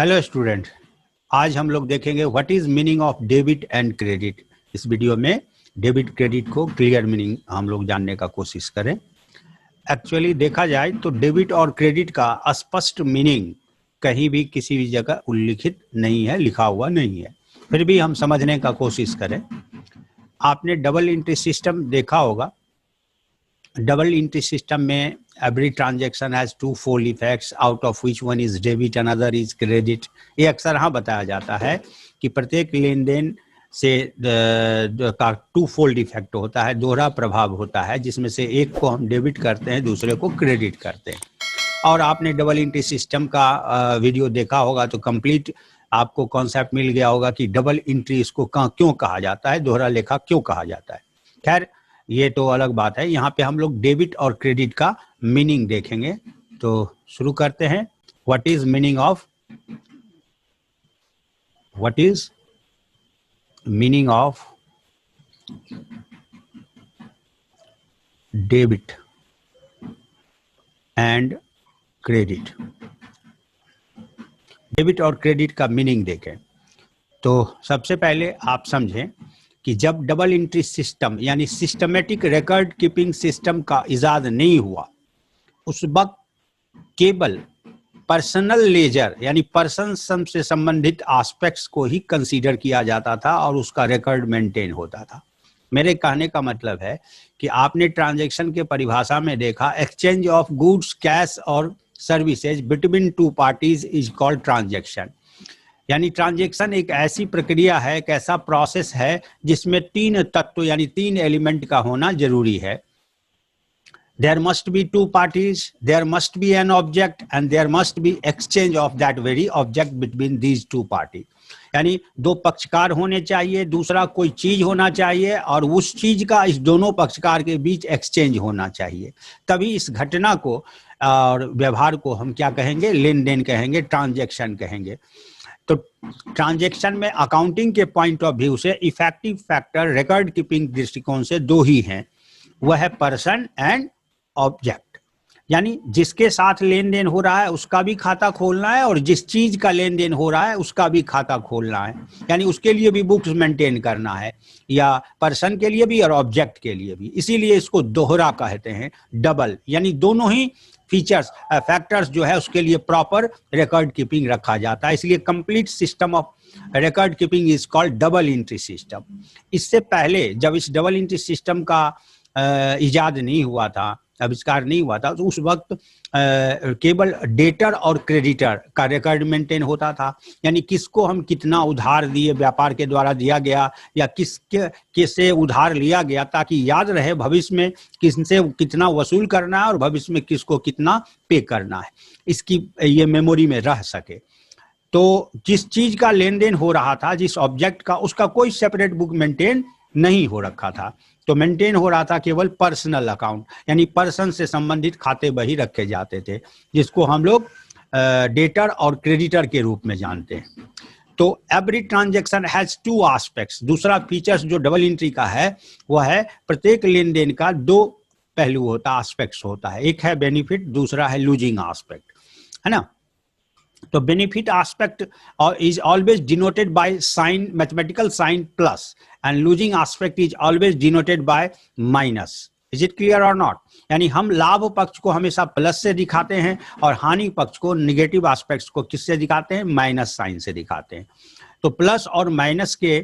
Hello student, आज हम लोग देखेंगे what is meaning of debit and credit. इस वीडियो में डेबिट क्रेडिट को क्लियर मीनिंग हम लोग जानने का कोशिश करें। एक्चुअली देखा जाए तो डेबिट और क्रेडिट का स्पष्ट मीनिंग कहीं भी किसी भी जगह उल्लिखित नहीं है, लिखा हुआ नहीं है, फिर भी हम समझने का कोशिश करें। आपने डबल एंट्री सिस्टम देखा होगा। डबल एंट्री सिस्टम में every transaction has two fold effects out of which one is debit another is credit। ये अक्सर हाँ बताया जाता है कि प्रत्येक लेन देन से का टू फोल्ड इफेक्ट होता है, दोहरा प्रभाव होता है, जिसमें से एक को हम डेबिट करते हैं, दूसरे को क्रेडिट करते हैं। और आपने डबल एंट्री सिस्टम का वीडियो देखा होगा तो कंप्लीट आपको कॉन्सेप्ट मिल गया होगा कि डबल एंट्री इसको क्यों कहा जाता है, दोहरा लेखा क्यों कहा जाता है। खैर ये तो अलग बात है। यहाँ पे हम लोग डेबिट और क्रेडिट का मीनिंग देखेंगे, तो शुरू करते हैं। What is meaning of debit and credit. Debit और क्रेडिट का मीनिंग देखें तो सबसे पहले आप समझें कि जब डबल एंट्री सिस्टम यानी सिस्टमेटिक रिकॉर्ड कीपिंग सिस्टम का इजाद नहीं हुआ, उस वक्त केवल पर्सनल लेजर यानी पर्सन सम से संबंधित एस्पेक्ट्स को ही कंसीडर किया जाता था और उसका रिकॉर्ड मेंटेन होता था। मेरे कहने का मतलब है कि आपने ट्रांजैक्शन के परिभाषा में देखा, एक्सचेंज ऑफ गुड्स, कैश और services between two parties is called transaction. यानी ट्रांजैक्शन एक ऐसी प्रक्रिया है, एक ऐसा प्रोसेस है जिसमें तीन तत्व यानी तीन एलिमेंट का होना जरूरी है। There must be two parties, there must be an object and there must be exchange of that very object between these two party. यानी दो पक्षकार होने चाहिए, दूसरा कोई चीज होना चाहिए और उस चीज का इस दोनों पक्षकार के बीच एक्सचेंज होना चाहिए। तभी इस घटना को और व्यवहार को हम क्या कहेंगे, लेन देन कहेंगे, ट्रांजैक्शन कहेंगे। तो ट्रांजैक्शन में अकाउंटिंग के पॉइंट ऑफ व्यू से इफेक्टिव फैक्टर रिकॉर्ड कीपिंग दृष्टिकोण से दो ही हैं, वह है पर्सन एंड ऑब्जेक्ट। यानी जिसके साथ लेन देन हो रहा है उसका भी खाता खोलना है और जिस चीज का लेन देन हो रहा है उसका भी खाता खोलना है, यानी उसके लिए भी बुक्स मेंटेन करना है, या पर्सन के लिए भी और ऑब्जेक्ट के लिए भी। इसीलिए इसको दोहरा कहते हैं, डबल, यानी दोनों ही फीचर्स फैक्टर्स जो है उसके लिए प्रॉपर रिकॉर्ड कीपिंग रखा जाता है। इसलिए complete system of record keeping is called double entry system. इससे पहले जब इस डबल एंट्री सिस्टम का इजाद नहीं हुआ था, आविष्कार नहीं हुआ था, तो उस वक्त केवल डेटर और क्रेडिटर का रिकॉर्ड मेंटेन होता था। यानी किसको हम कितना उधार दिए, व्यापार के द्वारा दिया गया या किससे उधार लिया गया, ताकि याद रहे भविष्य में किससे कितना वसूल करना है और भविष्य में किसको कितना पे करना है, इसकी ये मेमोरी में रह सके। तो जिस चीज का लेन देन हो रहा था, जिस ऑब्जेक्ट का, उसका कोई सेपरेट बुक मेंटेन नहीं हो रखा था, तो मेंटेन हो रहा था केवल पर्सनल अकाउंट, यानी पर्सन से संबंधित खाते बही रखे जाते थे, जिसको हम लोग डेटर और क्रेडिटर के रूप में जानते हैं। तो every transaction has two aspects. दूसरा फीचर्स जो डबल एंट्री का है वह है प्रत्येक लेन देन का दो पहलू होता, एस्पेक्ट्स होता है। एक है बेनिफिट, दूसरा है लूजिंग एस्पेक्ट, है ना। तो benefit aspect is always denoted by sign, mathematical sign plus, and losing aspect is always denoted by minus. Is it clear or not? यानी हम लाभ पक्ष को हमेशा प्लस से दिखाते हैं और हानि पक्ष को, निगेटिव एस्पेक्ट्स को किससे दिखाते हैं, माइनस साइन से दिखाते हैं। तो प्लस और माइनस के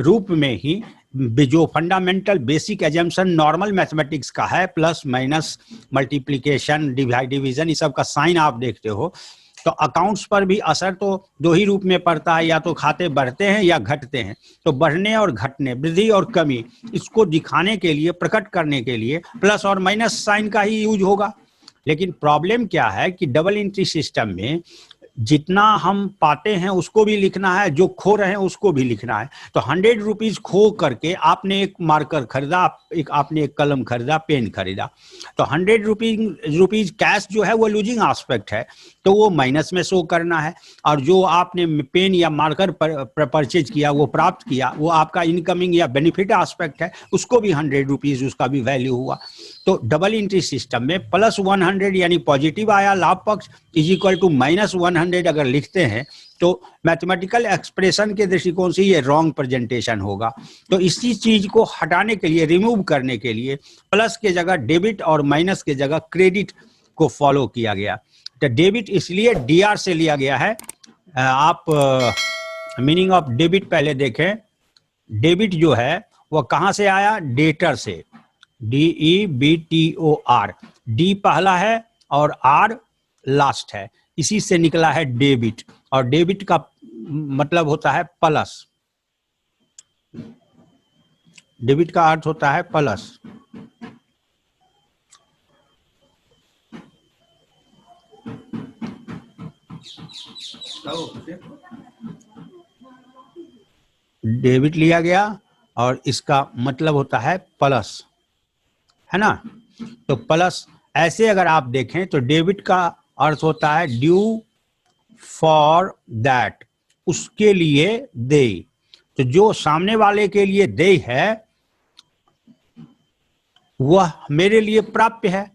रूप में ही जो fundamental basic assumption normal mathematics का है, प्लस माइनस, मल्टीप्लिकेशन, डिवीजन, इस सब का साइन आप देखते हो, तो अकाउंट्स पर भी असर तो दो ही रूप में पड़ता है, या तो खाते बढ़ते हैं या घटते हैं। तो बढ़ने और घटने, वृद्धि और कमी, इसको दिखाने के लिए, प्रकट करने के लिए प्लस और माइनस साइन का ही यूज होगा। लेकिन प्रॉब्लम क्या है कि डबल एंट्री सिस्टम में जितना हम पाते हैं उसको भी लिखना है, जो खो रहे हैं उसको भी लिखना है। तो 100 रुपीज खो करके आपने एक मार्कर खरीदा, आपने एक कलम खरीदा, पेन खरीदा, तो 100 रुपीज कैश जो है वो लूजिंग एस्पेक्ट है, तो वो माइनस में शो करना है। और जो आपने पेन या मार्कर परचेज किया, वो प्राप्त किया, वो आपका इनकमिंग या बेनिफिट एस्पेक्ट है, उसको भी 100 रुपीज उसका भी वैल्यू हुआ। तो डबल एंट्री सिस्टम में +100 यानी पॉजिटिव आया लाभ पक्ष इज इक्वल टू -100 अगर लिखते हैं तो मैथमेटिकल एक्सप्रेशन के दृष्टिकोण से ये रॉन्ग प्रेजेंटेशन होगा। तो इसी चीज को हटाने के लिए, रिमूव करने के लिए प्लस के जगह डेबिट और माइनस के जगह क्रेडिट को फॉलो किया गया। तो डेबिट इसलिए DR से लिया गया है। आप मीनिंग ऑफ डेबिट पहले देखें। डेबिट जो है वो कहां से आया? डेटर से, DEBTOR, D पहला है और R लास्ट है, इसी से निकला है डेबिट। और डेबिट का मतलब होता है प्लस, डेबिट का अर्थ होता है प्लस। डेबिट लिया गया और इसका मतलब होता है प्लस, है ना। तो प्लस ऐसे अगर आप देखें तो डेबिट का अर्थ होता है ड्यू फॉर दैट, उसके लिए दे। तो जो सामने वाले के लिए दे है वह मेरे लिए प्राप्य है।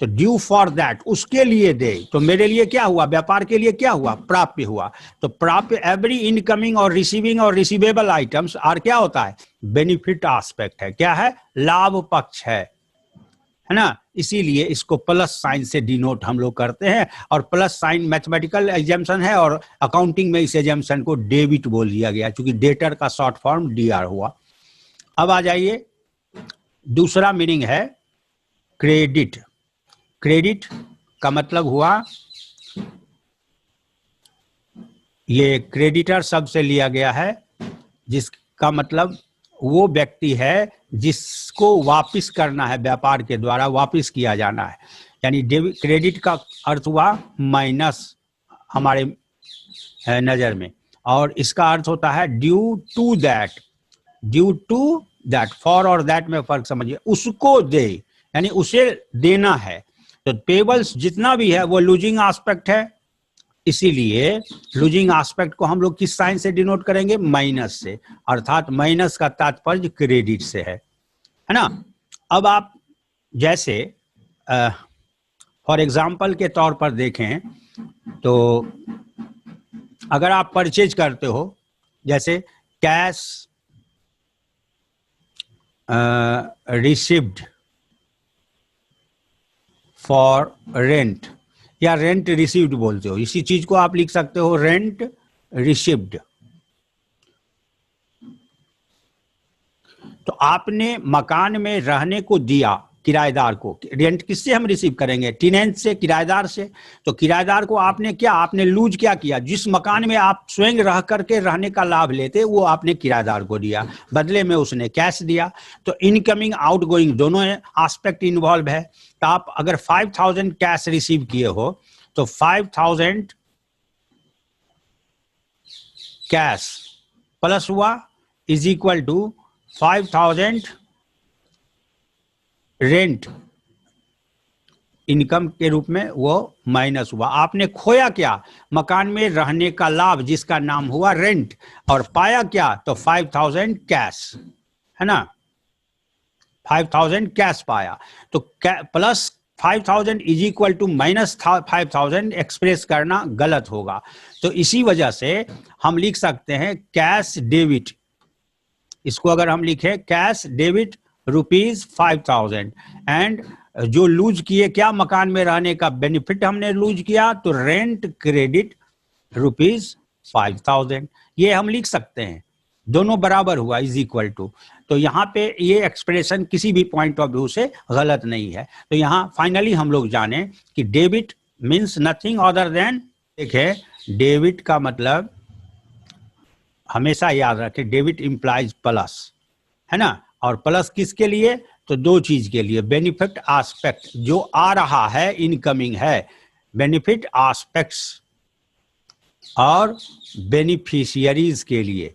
तो ड्यू फॉर दैट, उसके लिए दे, तो मेरे लिए क्या हुआ? व्यापार के लिए क्या हुआ? प्राप्य हुआ। तो प्राप्य, एवरी इनकमिंग और रिसीवेबल आइटम्स आर क्या होता है? बेनिफिट एस्पेक्ट है। क्या है? लाभ पक्ष है ना। इसीलिए इसको प्लस साइन से डिनोट हम लोग करते हैं। और प्लस साइन मैथमेटिकल एग्जाम्पशन है और अकाउंटिंग में इस एग्जाम्पशन को डेबिट बोल दिया गया, क्योंकि डेटर का शॉर्ट फॉर्म DR हुआ। अब आ जाइए, दूसरा मीनिंग है क्रेडिट। क्रेडिट का मतलब हुआ, ये क्रेडिटर शब्द से लिया गया है, जिसका मतलब वो व्यक्ति है जिसको वापस करना है, व्यापार के द्वारा वापस किया जाना है। यानी क्रेडिट का अर्थ हुआ माइनस हमारे नजर में, और इसका अर्थ होता है due to that. Due to that, for और दैट में फर्क समझिए। उसको दे यानी उसे देना है। तो पेबल्स जितना भी है वो लूजिंग एस्पेक्ट है, इसीलिए लूजिंग एस्पेक्ट को हम लोग किस साइन से डिनोट करेंगे? माइनस से। अर्थात माइनस का तात्पर्य क्रेडिट से है ना। अब आप जैसे फॉर एग्जांपल के तौर पर देखें तो अगर आप परचेज करते हो, जैसे कैश रिसीव्ड फॉर रेंट, या रेंट रिसीव्ड बोलते हो, इसी चीज को आप लिख सकते हो रेंट रिसीव्ड। तो आपने मकान में रहने को दिया किराएदार को। रेंट किससे हम रिसीव करेंगे? टेनेंट से, किराएदार से। तो किराएदार को आपने क्या, आपने लूज क्या किया? जिस मकान में आप स्वयं रह करके रहने का लाभ लेते वो आपने किराएदार को दिया, बदले में उसने कैश दिया। तो इनकमिंग आउटगोइंग दोनों एस्पेक्ट इन्वॉल्व है। तो आप अगर 5000 कैश रिसीव किए हो तो 5000 कैश प्लस हुआ is equal to 5000 rent income के रूप में वो माइनस हुआ। आपने खोया क्या? मकान में रहने का लाभ जिसका नाम हुआ रेंट, और पाया क्या? तो 5000 कैश, है ना। 5000 कैश पाया। तो plus 5000 is equal to minus 5000 express करना गलत होगा। तो इसी वजह से हम लिख सकते हैं कैश डेबिट। इसको अगर हम लिखें कैश डेबिट ₹5000, एंड जो लूज किए क्या? मकान में रहने का बेनिफिट हमने लूज किया, तो रेंट क्रेडिट ₹5000। ये हम लिख सकते हैं, दोनों बराबर हुआ इज इक्वल टू। तो यहाँ पे ये एक्सप्रेशन किसी भी पॉइंट ऑफ व्यू से गलत नहीं है। तो यहाँ फाइनली हम लोग जाने कि debit means nothing other than, देखें डेबिट का मतलब हमेशा याद रखें, डेबिट इंप्लाइज प्लस, है ना। और प्लस किसके लिए? तो दो चीज के लिए, बेनिफिट एस्पेक्ट जो आ रहा है, इनकमिंग है, बेनिफिट एस्पेक्ट्स, और बेनिफिशियरीज के लिए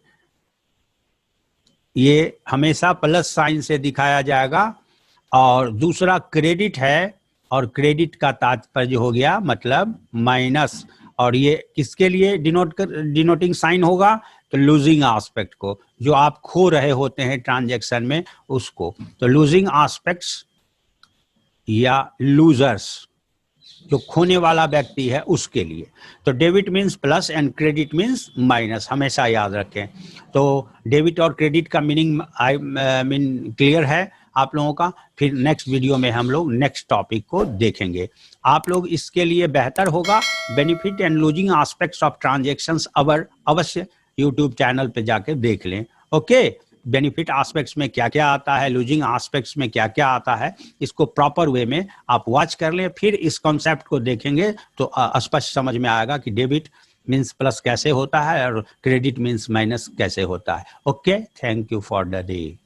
ये हमेशा प्लस साइन से दिखाया जाएगा। और दूसरा क्रेडिट है, और क्रेडिट का तात्पर्य हो गया मतलब माइनस, और ये किसके लिए डिनोटिंग साइन होगा? तो लूजिंग एस्पेक्ट को, जो आप खो रहे होते हैं ट्रांजैक्शन में उसको। तो लूजिंग एस्पेक्ट्स या लूजर्स, जो खोने वाला व्यक्ति है उसके लिए। तो debit means plus and credit means minus, हमेशा याद रखें। तो डेबिट और क्रेडिट का मीनिंग आई मीन क्लियर है आप लोगों का। फिर नेक्स्ट वीडियो में हम लोग नेक्स्ट टॉपिक को देखेंगे। आप लोग इसके लिए बेहतर होगा benefit and losing aspects of transactions अवश्य यूट्यूब चैनल पे जाके देख लें। ओके, बेनिफिट एस्पेक्ट्स में क्या क्या आता है, लूजिंग एस्पेक्ट्स में क्या क्या आता है, इसको प्रॉपर वे में आप वॉच कर लें। फिर इस कॉन्सेप्ट को देखेंगे तो स्पष्ट समझ में आएगा कि डेबिट मीन्स प्लस कैसे होता है और क्रेडिट मीन्स माइनस कैसे होता है। Okay, thank you for the day.